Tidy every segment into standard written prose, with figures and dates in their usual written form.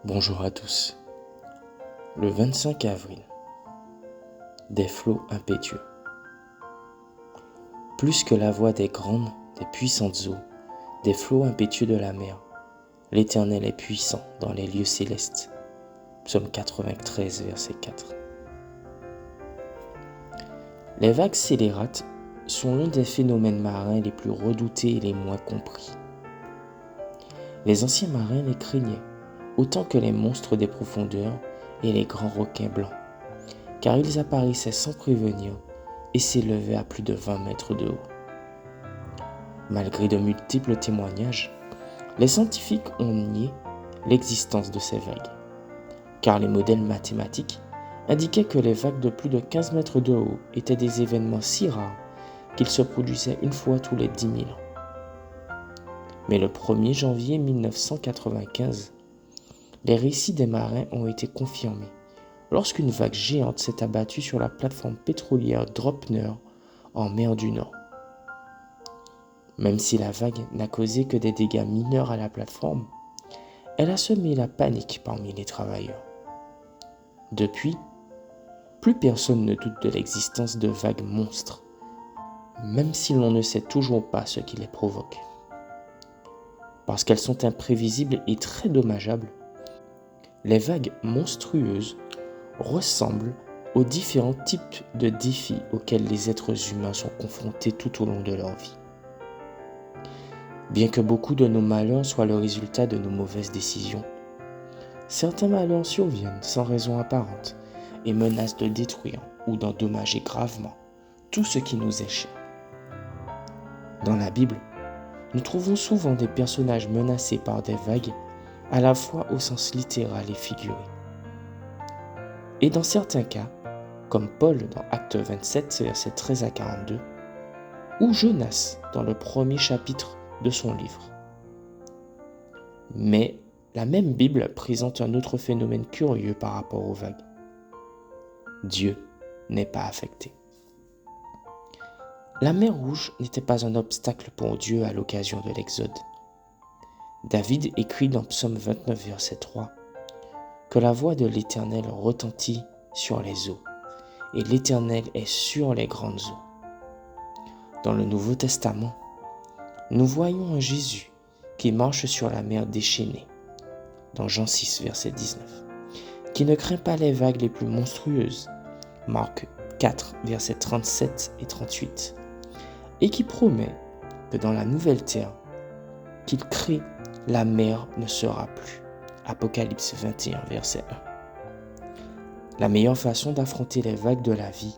Bonjour à tous. Le 25 avril, des flots impétueux. Plus que la voix des grandes, des puissantes eaux, des flots impétueux de la mer, l'Éternel est puissant dans les lieux célestes. Psaume 93, verset 4. Les vagues scélérates sont l'un des phénomènes marins les plus redoutés et les moins compris. Les anciens marins les craignaient, autant que les monstres des profondeurs et les grands requins blancs, car ils apparaissaient sans prévenir et s'élevaient à plus de 20 mètres de haut. Malgré de multiples témoignages, les scientifiques ont nié l'existence de ces vagues, car les modèles mathématiques indiquaient que les vagues de plus de 15 mètres de haut étaient des événements si rares qu'ils se produisaient une fois tous les 10 000 ans. Mais le 1er janvier 1995, les récits des marins ont été confirmés lorsqu'une vague géante s'est abattue sur la plateforme pétrolière Dropner en mer du Nord. Même si la vague n'a causé que des dégâts mineurs à la plateforme, elle a semé la panique parmi les travailleurs. Depuis, plus personne ne doute de l'existence de vagues monstres, même si l'on ne sait toujours pas ce qui les provoque. Parce qu'elles sont imprévisibles et très dommageables, les vagues monstrueuses ressemblent aux différents types de défis auxquels les êtres humains sont confrontés tout au long de leur vie. Bien que beaucoup de nos malheurs soient le résultat de nos mauvaises décisions, certains malheurs surviennent sans raison apparente et menacent de détruire ou d'endommager gravement tout ce qui nous est cher. Dans la Bible, nous trouvons souvent des personnages menacés par des vagues, à la fois au sens littéral et figuré. Et dans certains cas, comme Paul dans Actes 27, versets 13 à 42, ou Jonas dans le premier chapitre de son livre. Mais la même Bible présente un autre phénomène curieux par rapport aux vagues. Dieu n'est pas affecté. La mer Rouge n'était pas un obstacle pour Dieu à l'occasion de l'Exode. David écrit dans Psaume 29, verset 3, que la voix de l'Éternel retentit sur les eaux, et l'Éternel est sur les grandes eaux. Dans le Nouveau Testament, nous voyons un Jésus qui marche sur la mer déchaînée, dans Jean 6, verset 19, qui ne craint pas les vagues les plus monstrueuses, Marc 4, versets 37 et 38, et qui promet que dans la nouvelle terre qu'il crée, la mer ne sera plus. Apocalypse 21, verset 1. La meilleure façon d'affronter les vagues de la vie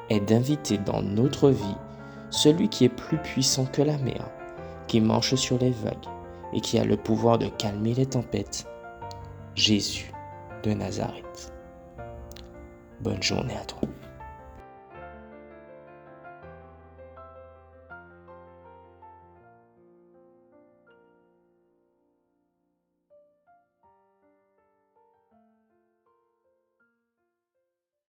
est d'inviter dans notre vie celui qui est plus puissant que la mer, qui marche sur les vagues et qui a le pouvoir de calmer les tempêtes, Jésus de Nazareth. Bonne journée à toi.